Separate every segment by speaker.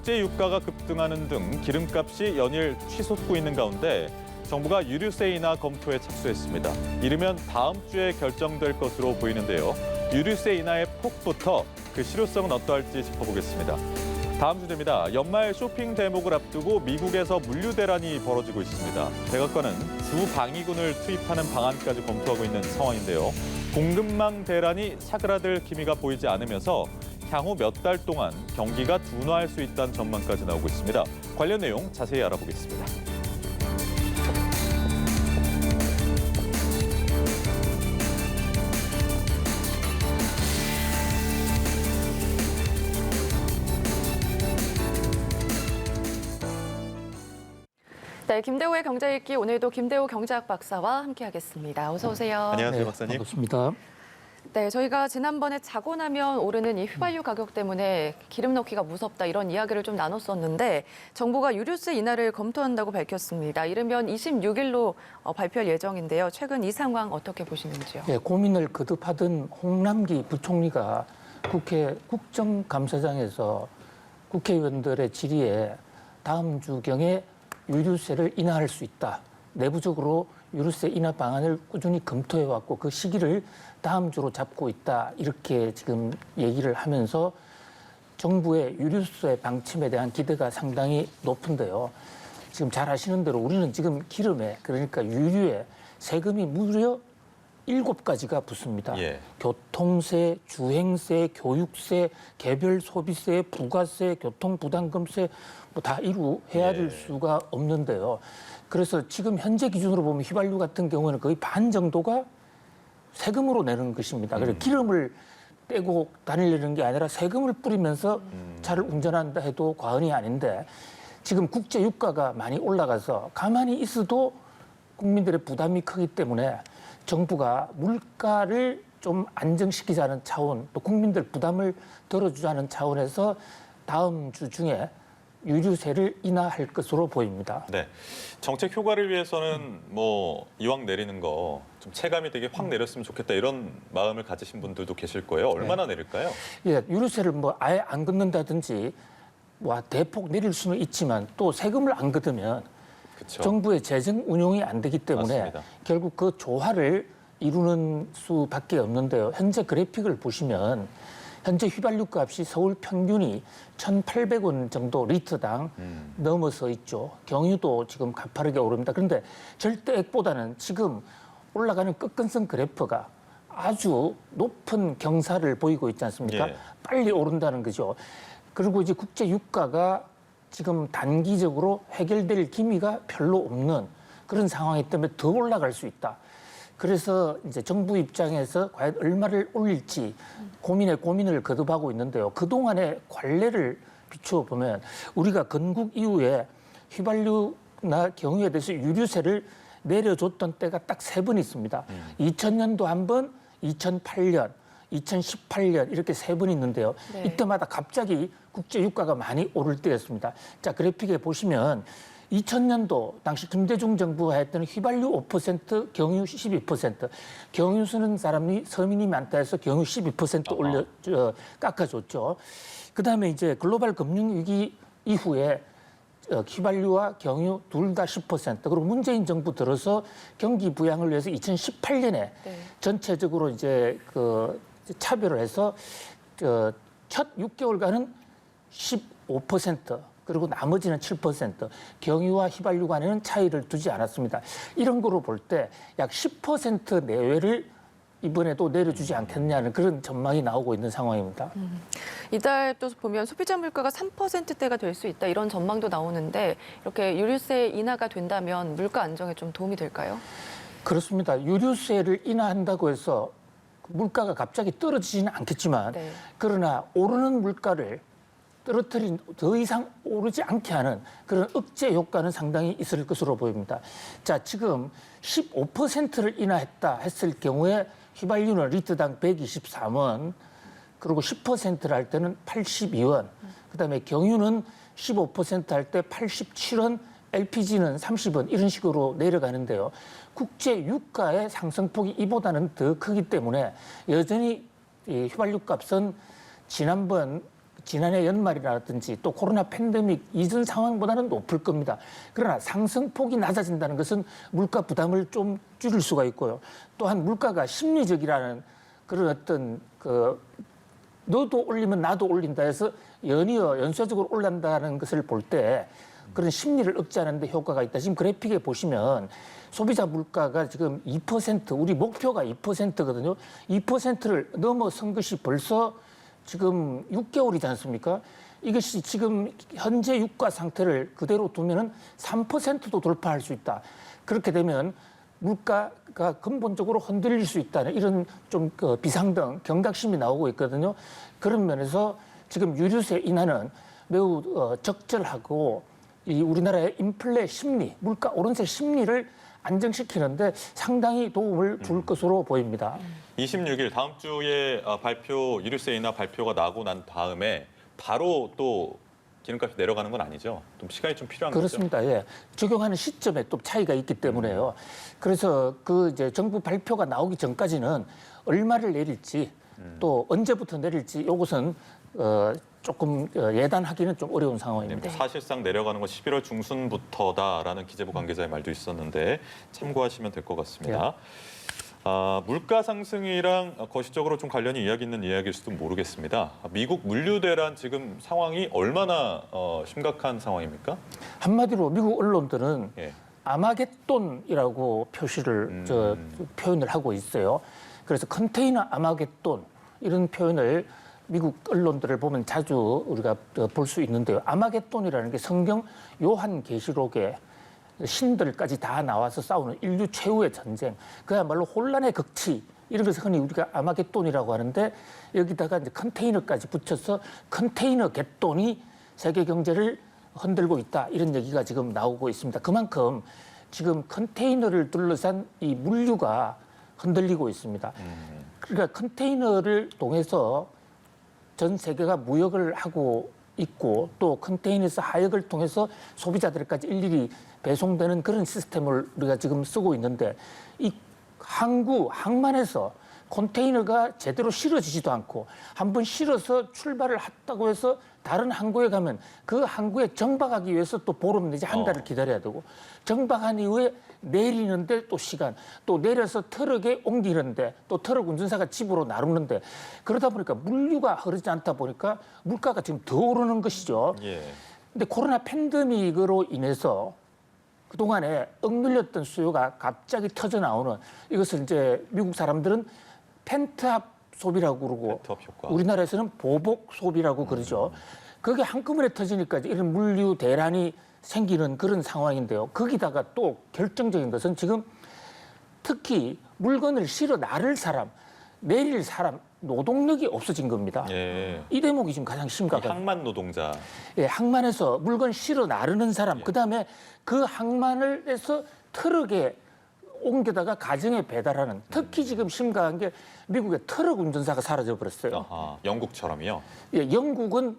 Speaker 1: 국제 유가가 급등하는 등 기름값이 연일 치솟고 있는 가운데 정부가 유류세 인하 검토에 착수했습니다. 이르면 다음 주에 결정될 것으로 보이는데요. 유류세 인하의 폭부터 그 실효성은 어떠할지 짚어보겠습니다. 다음 주제입니다. 연말 쇼핑 대목을 앞두고 미국에서 물류 대란이 벌어지고 있습니다. 백악관은 주 방위군을 투입하는 방안까지 검토하고 있는 상황인데요. 공급망 대란이 사그라들 기미가 보이지 않으면서 향후 몇 달 동안 경기가 둔화할 수 있다는 전망까지 나오고 있습니다. 관련 내용 자세히 알아보겠습니다.
Speaker 2: 네, 김대호의 경제 읽기 오늘도 김대호 경제학 박사와 함께하겠습니다. 어서 오세요.
Speaker 1: 안녕하세요,
Speaker 3: 네,
Speaker 1: 박사님.
Speaker 3: 반갑습니다.
Speaker 2: 네, 저희가 지난번에 자고 나면 오르는 이 휘발유 가격 때문에 기름 넣기가 무섭다 이런 이야기를 좀 나눴었는데 정부가 유류세 인하를 검토한다고 밝혔습니다. 이르면 26일로 발표할 예정인데요. 최근 이 상황 어떻게 보시는지요?
Speaker 3: 네, 고민을 거듭하던 홍남기 부총리가 국회 국정감사장에서 국회의원들의 질의에 다음 주경에 유류세를 인하할 수 있다. 내부적으로 유류세 인하 방안을 꾸준히 검토해왔고 그 시기를 다음 주로 잡고 있다. 이렇게 지금 얘기를 하면서 정부의 유류세 방침에 대한 기대가 상당히 높은데요. 지금 잘 아시는 대로 우리는 지금 기름에 그러니까 유류에 세금이 무려 7가지가 붙습니다.
Speaker 1: 예.
Speaker 3: 교통세, 주행세, 교육세, 개별 소비세, 부가세, 교통부담금세 뭐 다 이루 헤아릴 수가 없는데요. 그래서 지금 현재 기준으로 보면 휘발유 같은 경우는 거의 반 정도가 세금으로 내는 것입니다. 그래서 기름을 떼고 다니려는 게 아니라 세금을 뿌리면서 차를 운전한다 해도 과언이 아닌데 지금 국제 유가가 많이 올라가서 가만히 있어도 국민들의 부담이 크기 때문에 정부가 물가를 좀 안정시키자는 차원, 또 국민들 부담을 덜어주자는 차원에서 다음 주 중에 유류세를 인하할 것으로 보입니다.
Speaker 1: 네, 정책 효과를 위해서는 뭐 이왕 내리는 거 좀 체감이 되게 확 내렸으면 좋겠다 이런 마음을 가지신 분들도 계실 거예요. 얼마나 내릴까요?
Speaker 3: 예, 유류세를 뭐 아예 안 걷는다든지 뭐 대폭 내릴 수는 있지만 또 세금을 안 걷으면
Speaker 1: 그쵸.
Speaker 3: 정부의 재정 운용이 안 되기 때문에
Speaker 1: 맞습니다.
Speaker 3: 결국 그 조화를 이루는 수밖에 없는데요. 현재 그래픽을 보시면 현재 휘발유 값이 서울 평균이 1,800원 정도 리터당 넘어서 있죠. 경유도 지금 가파르게 오릅니다. 그런데 절대액보다는 지금 올라가는 끝근성 그래프가 아주 높은 경사를 보이고 있지 않습니까?
Speaker 1: 예.
Speaker 3: 빨리 오른다는 거죠. 그리고 이제 국제 유가가 지금 단기적으로 해결될 기미가 별로 없는 그런 상황이기 때문에 더 올라갈 수 있다. 그래서 이제 정부 입장에서 과연 얼마를 올릴지 고민을 거듭하고 있는데요. 그동안의 관례를 비추어 보면 우리가 건국 이후에 휘발유나 경유에 대해서 유류세를 내려줬던 때가 딱 3번 있습니다. 2000년도 한 번, 2008년, 2018년 이렇게 3번 있는데요.
Speaker 2: 네.
Speaker 3: 이때마다 갑자기 국제 유가가 많이 오를 때였습니다. 자, 그래픽에 보시면 2000년도 당시 김대중 정부가 했던 휘발유 5%, 경유 12%. 경유 쓰는 사람이 서민이 많다 해서 경유 12% 깎아줬죠. 그다음에 이제 글로벌 금융위기 이후에 휘발유와 경유 둘 다 10%. 그리고 문재인 정부 들어서 경기 부양을 위해서 2018년에
Speaker 2: 네.
Speaker 3: 전체적으로 이제 그 차별을 해서 첫 6개월간은 15%. 그리고 나머지는 7%. 경유와 휘발유 간에는 차이를 두지 않았습니다. 이런 거로 볼 때 약 10% 내외를 이번에도 내려주지 않겠느냐는 그런 전망이 나오고 있는 상황입니다.
Speaker 2: 이달 또 보면 소비자 물가가 3%대가 될 수 있다 이런 전망도 나오는데 이렇게 유류세 인하가 된다면 물가 안정에 좀 도움이 될까요?
Speaker 3: 그렇습니다. 유류세를 인하한다고 해서 물가가 갑자기 떨어지지는 않겠지만
Speaker 2: 네.
Speaker 3: 그러나 오르는 물가를 떨어뜨린 더 이상 오르지 않게 하는 그런 억제 효과는 상당히 있을 것으로 보입니다. 자, 지금 15%를 인하했다 했을 경우에 휘발유는 리터당 123원, 그리고 10%를 할 때는 82원, 그다음에 경유는 15% 할 때 87원, LPG는 30원 이런 식으로 내려가는데요. 국제 유가의 상승폭이 이보다는 더 크기 때문에 여전히 이 휘발유 값은 지난번 지난해 연말이라든지 또 코로나 팬데믹 이전 상황보다는 높을 겁니다. 그러나 상승폭이 낮아진다는 것은 물가 부담을 좀 줄일 수가 있고요. 또한 물가가 심리적이라는 그런 어떤 너도 올리면 나도 올린다 해서 연이어 연쇄적으로 올란다는 것을 볼 때 그런 심리를 억제하는 데 효과가 있다. 지금 그래픽에 보시면 소비자 물가가 지금 2%, 우리 목표가 2%거든요. 2%를 넘어선 것이 벌써 지금 6개월이지 않습니까? 이것이 지금 현재 유가 상태를 그대로 두면은 3%도 돌파할 수 있다. 그렇게 되면 물가가 근본적으로 흔들릴 수 있다는 이런 좀 비상등, 경각심이 나오고 있거든요. 그런 면에서 지금 유류세 인하는 매우 적절하고 이 우리나라의 인플레 심리, 물가 오름세 심리를 안정시키는데 상당히 도움을 줄 것으로 보입니다.
Speaker 1: 26일 다음 주에 유류세 인하 발표가 나고 난 다음에 바로 또 기름값이 내려가는 건 아니죠? 좀 시간이 좀 필요한 거죠?
Speaker 3: 그렇습니다. 예. 적용하는 시점에 또 차이가 있기 때문에요. 그래서 이제 정부 발표가 나오기 전까지는 얼마를 내릴지 또 언제부터 내릴지 이것은 조금 예단하기는 좀 어려운 상황입니다.
Speaker 1: 네, 사실상 내려가는 건 11월 중순부터다라는 기재부 관계자의 말도 있었는데 참고하시면 될 것 같습니다. 물가 상승이랑 거시적으로 좀 관련이 있는 이야기일 수도 모르겠습니다. 미국 물류 대란 지금 상황이 얼마나 심각한 상황입니까?
Speaker 3: 한마디로 미국 언론들은
Speaker 1: 예.
Speaker 3: 아마겟돈이라고 표현을 하고 있어요. 그래서 컨테이너 아마겟돈 이런 표현을 미국 언론들을 보면 자주 우리가 볼 수 있는데요. 아마겟돈이라는 게 성경 요한계시록에 신들까지 다 나와서 싸우는 인류 최후의 전쟁, 그야말로 혼란의 극치, 이런 것을 흔히 우리가 아마겟돈이라고 하는데 여기다가 이제 컨테이너까지 붙여서 컨테이너 겟돈이 세계 경제를 흔들고 있다, 이런 얘기가 지금 나오고 있습니다. 그만큼 지금 컨테이너를 둘러싼 이 물류가 흔들리고 있습니다. 그러니까 컨테이너를 통해서 전 세계가 무역을 하고 있고 또 컨테이너에서 하역을 통해서 소비자들까지 일일이 배송되는 그런 시스템을 우리가 지금 쓰고 있는데 이 항만에서 컨테이너가 제대로 실어지지도 않고 한번 실어서 출발을 했다고 해서 다른 항구에 가면 그 항구에 정박하기 위해서 또 보름 내지 한 달을 기다려야 되고 정박한 이후에 내리는데 또 시간, 또 내려서 트럭에 옮기는데 또 트럭 운전사가 집으로 나르는데 그러다 보니까 물류가 흐르지 않다 보니까 물가가 지금 더 오르는 것이죠.
Speaker 1: 예.
Speaker 3: 근데 코로나 팬데믹으로 인해서 그동안에 억눌렸던 수요가 갑자기 터져 나오는 이것을 이제 미국 사람들은 펜트업 소비라고 그러고
Speaker 1: 펜트업 효과.
Speaker 3: 우리나라에서는 보복 소비라고 그러죠. 그게 한꺼번에 터지니까 이런 물류 대란이 생기는 그런 상황인데요. 거기다가 또 결정적인 것은 지금 특히 물건을 실어 나를 사람, 내릴 사람, 노동력이 없어진 겁니다.
Speaker 1: 예.
Speaker 3: 이 대목이 지금 가장
Speaker 1: 이
Speaker 3: 심각한.
Speaker 1: 항만 노동자.
Speaker 3: 예, 항만에서 물건 실어 나르는 사람, 그다음에 그 항만을 해서 트럭에 옮겨다가 가정에 배달하는, 특히 지금 심각한 게 미국의 트럭 운전사가 사라져 버렸어요.
Speaker 1: 아하, 영국처럼요.
Speaker 3: 예, 영국은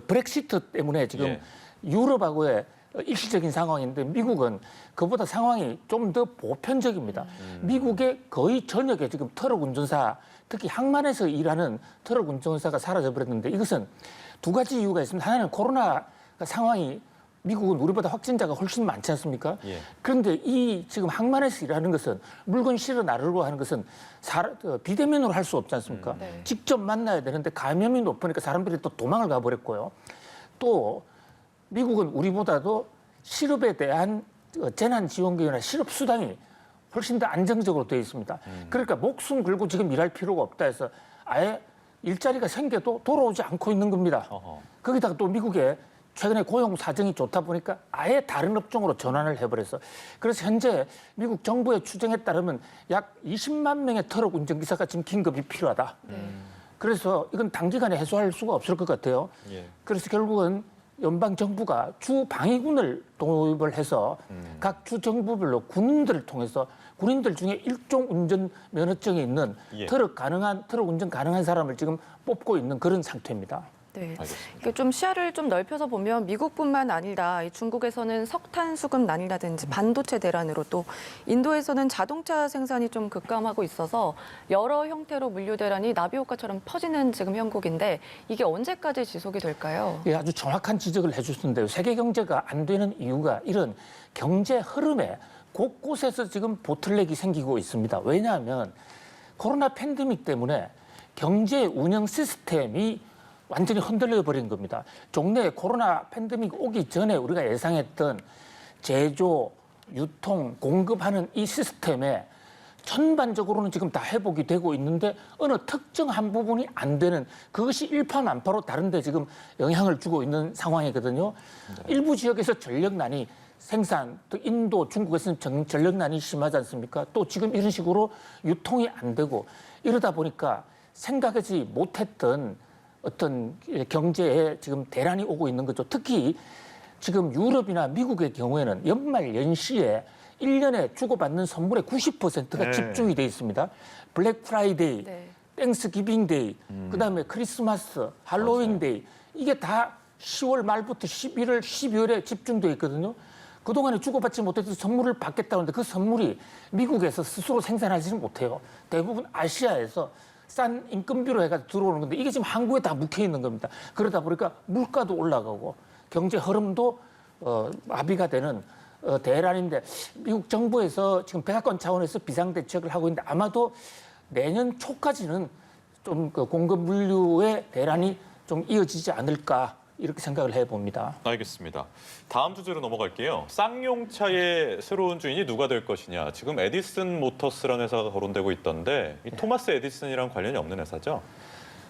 Speaker 3: 브렉시트 때문에 지금
Speaker 1: 예.
Speaker 3: 유럽하고의 일시적인 상황인데 미국은 그보다 상황이 좀 더 보편적입니다. 미국의 거의 전역에 지금 트럭 운전사, 특히 항만에서 일하는 트럭 운전사가 사라져 버렸는데 이것은 두 가지 이유가 있습니다. 하나는 코로나 상황이 미국은 우리보다 확진자가 훨씬 많지 않습니까?
Speaker 1: 예.
Speaker 3: 그런데 이 지금 항만에서 일하는 것은 물건 실어 나르고 하는 것은 비대면으로 할 수 없지 않습니까?
Speaker 2: 네.
Speaker 3: 직접 만나야 되는데 감염이 높으니까 사람들이 또 도망을 가버렸고요. 또 미국은 우리보다도 실업에 대한 재난지원금이나 실업수당이 훨씬 더 안정적으로 되어 있습니다. 그러니까 목숨 걸고 지금 일할 필요가 없다 해서 아예 일자리가 생겨도 돌아오지 않고 있는 겁니다.
Speaker 1: 어허.
Speaker 3: 거기다가 또 미국에 최근에 고용 사정이 좋다 보니까 아예 다른 업종으로 전환을 해버려서 그래서 현재 미국 정부의 추정에 따르면 약 20만 명의 트럭 운전기사가 지금 긴급히 필요하다. 그래서 이건 단기간에 해소할 수가 없을 것 같아요.
Speaker 1: 예.
Speaker 3: 그래서 결국은 연방 정부가 주 방위군을 도입을 해서 각 주 정부별로 군인들을 통해서 군인들 중에 일종 운전 면허증이 있는
Speaker 1: 예.
Speaker 3: 트럭 운전 가능한 사람을 지금 뽑고 있는 그런 상태입니다.
Speaker 2: 네.
Speaker 1: 알겠습니다.
Speaker 2: 이게 좀 시야를 좀 넓혀서 보면 미국뿐만 아니라 이 중국에서는 석탄 수급 난이라든지 반도체 대란으로 또 인도에서는 자동차 생산이 좀 급감하고 있어서 여러 형태로 물류 대란이 나비 효과처럼 퍼지는 지금 형국인데 이게 언제까지 지속이 될까요?
Speaker 3: 예, 아주 정확한 지적을 해주셨는데요. 세계 경제가 안 되는 이유가 이런 경제 흐름에 곳곳에서 지금 보틀렉이 생기고 있습니다. 왜냐하면 코로나 팬데믹 때문에 경제 운영 시스템이 완전히 흔들려 버린 겁니다. 종래 코로나 팬데믹 오기 전에 우리가 예상했던 제조, 유통, 공급하는 이 시스템에 전반적으로는 지금 다 회복이 되고 있는데 어느 특정 한 부분이 안 되는 그것이 일파만파로 다른 데 지금 영향을 주고 있는 상황이거든요. 일부 지역에서 전력난이 생산, 또 인도, 중국에서는 전력난이 심하지 않습니까? 또 지금 이런 식으로 유통이 안 되고 이러다 보니까 생각하지 못했던 어떤 경제에 지금 대란이 오고 있는 거죠. 특히 지금 유럽이나 미국의 경우에는 연말 연시에 1년에 주고받는 선물의 90%가
Speaker 1: 네.
Speaker 3: 집중이 돼 있습니다. 블랙 프라이데이,
Speaker 2: 네.
Speaker 3: 땡스기빙 데이, 그다음에 크리스마스, 할로윈 데이 이게 다 10월 말부터 11월, 12월에 집중돼 있거든요. 그동안에 주고받지 못했던 선물을 받겠다는데 그 선물이 미국에서 스스로 생산하지는 못해요. 대부분 아시아에서 싼 인건비로 해가 들어오는 건데 이게 지금 한국에 다 묵혀 있는 겁니다. 그러다 보니까 물가도 올라가고 경제 흐름도 마비가 되는 대란인데 미국 정부에서 지금 백악관 차원에서 비상대책을 하고 있는데 아마도 내년 초까지는 좀 그 공급 물류의 대란이 좀 이어지지 않을까 이렇게 생각을 해봅니다.
Speaker 1: 알겠습니다. 다음 주제로 넘어갈게요. 쌍용차의 새로운 주인이 누가 될 것이냐. 지금 에디슨 모터스라는 회사가 거론되고 있던데 이 토마스 에디슨이랑 관련이 없는 회사죠?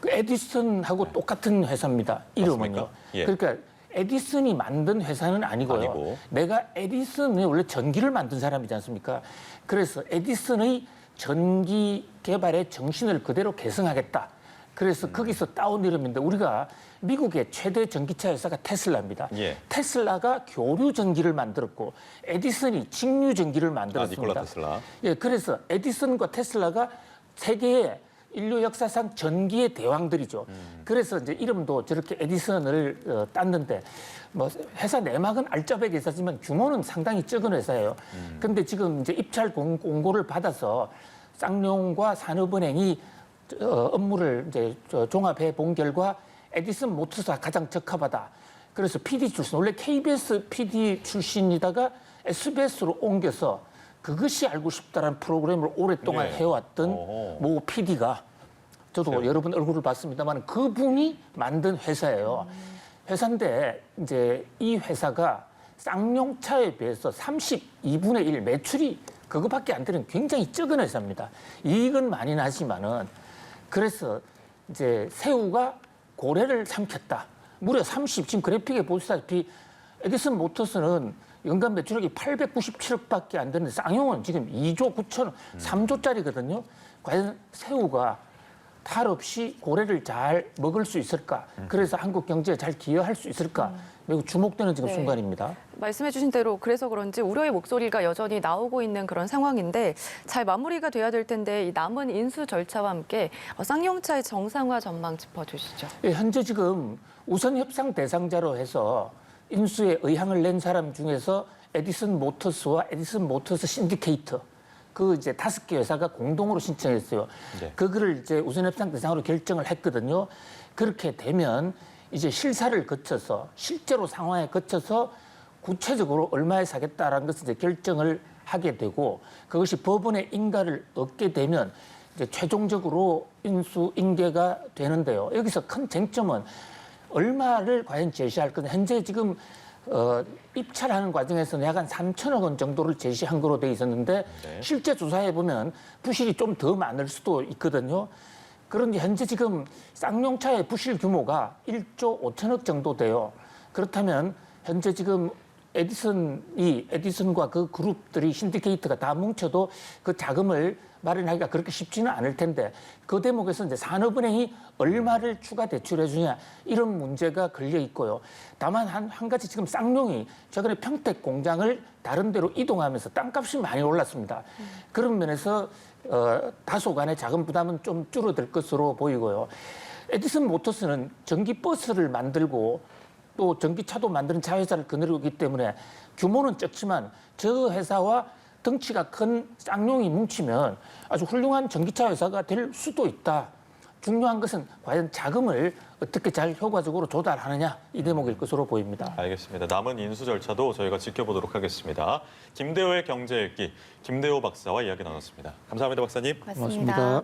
Speaker 3: 그 에디슨하고 똑같은 회사입니다. 이름은요.
Speaker 1: 맞습니까? 예.
Speaker 3: 그러니까 에디슨이 만든 회사는 아니고요.
Speaker 1: 아니고.
Speaker 3: 내가 에디슨이 원래 전기를 만든 사람이지 않습니까? 그래서 에디슨의 전기 개발의 정신을 그대로 계승하겠다. 그래서 거기서 따온 이름인데 우리가 미국의 최대 전기차 회사가 테슬라입니다.
Speaker 1: 예.
Speaker 3: 테슬라가 교류 전기를 만들었고 에디슨이 직류 전기를 만들었습니다.
Speaker 1: 니콜라 테슬라.
Speaker 3: 예, 그래서 에디슨과 테슬라가 세계의 인류 역사상 전기의 대왕들이죠. 그래서 이제 이름도 저렇게 에디슨을 땄는데 뭐 회사 내막은 알짜배기 회사지만 규모는 상당히 적은 회사예요. 근데 지금 이제 입찰 공고를 받아서 쌍용과 산업은행이 업무를 이제 종합해 본 결과 에디슨 모터스가 가장 적합하다. 그래서 PD 출신, 원래 KBS PD 출신이다가 SBS로 옮겨서 그것이 알고 싶다라는 프로그램을 오랫동안
Speaker 1: 예.
Speaker 3: 해왔던
Speaker 1: 어허.
Speaker 3: 모 PD가 저도 여러 분 얼굴을 봤습니다만 그분이 만든 회사예요. 회사인데 이제 이 회사가 쌍용차에 비해서 32분의 1 매출이 그거밖에 안 되는 굉장히 적은 회사입니다. 이익은 많이 나지만은 그래서 이제 새우가 고래를 삼켰다. 무려 30, 지금 그래픽에 보시다시피 에디슨 모터스는 연간 매출액이 897억밖에 안 되는데 쌍용은 지금 2조 9천억, 3조짜리거든요. 과연 새우가 탈 없이 고래를 잘 먹을 수 있을까? 그래서 한국 경제에 잘 기여할 수 있을까? 매우 주목되는 지금
Speaker 2: 네.
Speaker 3: 순간입니다.
Speaker 2: 말씀해 주신 대로 그래서 그런지 우려의 목소리가 여전히 나오고 있는 그런 상황인데 잘 마무리가 돼야 될 텐데 이 남은 인수 절차와 함께 쌍용차의 정상화 전망 짚어주시죠.
Speaker 3: 예, 현재 지금 우선 협상 대상자로 해서 인수에 의향을 낸 사람 중에서 에디슨 모터스와 에디슨 모터스 신디케이터 그 이제 5개 회사가 공동으로 신청했어요.
Speaker 1: 네.
Speaker 3: 그거를 이제 우선 협상 대상으로 결정을 했거든요. 그렇게 되면 이제 실사를 거쳐서 실제로 상황에 거쳐서 구체적으로 얼마에 사겠다라는 것을 이제 결정을 하게 되고 그것이 법원의 인가를 얻게 되면 이제 최종적으로 인수 인계가 되는데요. 여기서 큰 쟁점은 얼마를 과연 제시할 거냐. 현재 지금 입찰하는 과정에서는 약 한 3천억 원 정도를 제시한 거로 돼 있었는데
Speaker 1: 네.
Speaker 3: 실제 조사해 보면 부실이 좀 더 많을 수도 있거든요. 그런데 현재 지금 쌍용차의 부실 규모가 1조 5천억 정도 돼요. 그렇다면 현재 지금 에디슨과 그 그룹들이 신디케이트가 다 뭉쳐도 그 자금을 마련하기가 그렇게 쉽지는 않을 텐데 그 대목에서 이제 산업은행이 얼마를 추가 대출해 주냐 이런 문제가 걸려 있고요. 다만 한 가지 지금 쌍용이 최근에 평택 공장을 다른 데로 이동하면서 땅값이 많이 올랐습니다. 그런 면에서 다소간의 자금 부담은 좀 줄어들 것으로 보이고요. 에디슨 모터스는 전기버스를 만들고 또 전기차도 만드는 자회사를 거느리고 있기 때문에 규모는 적지만 저 회사와 덩치가 큰 쌍용이 뭉치면 아주 훌륭한 전기차 회사가 될 수도 있다. 중요한 것은 과연 자금을 어떻게 잘 효과적으로 조달하느냐 이 대목일 것으로 보입니다.
Speaker 1: 알겠습니다. 남은 인수 절차도 저희가 지켜보도록 하겠습니다. 김대호의 경제 읽기 김대호 박사와 이야기 나눴습니다. 감사합니다, 박사님.
Speaker 2: 맞습니다.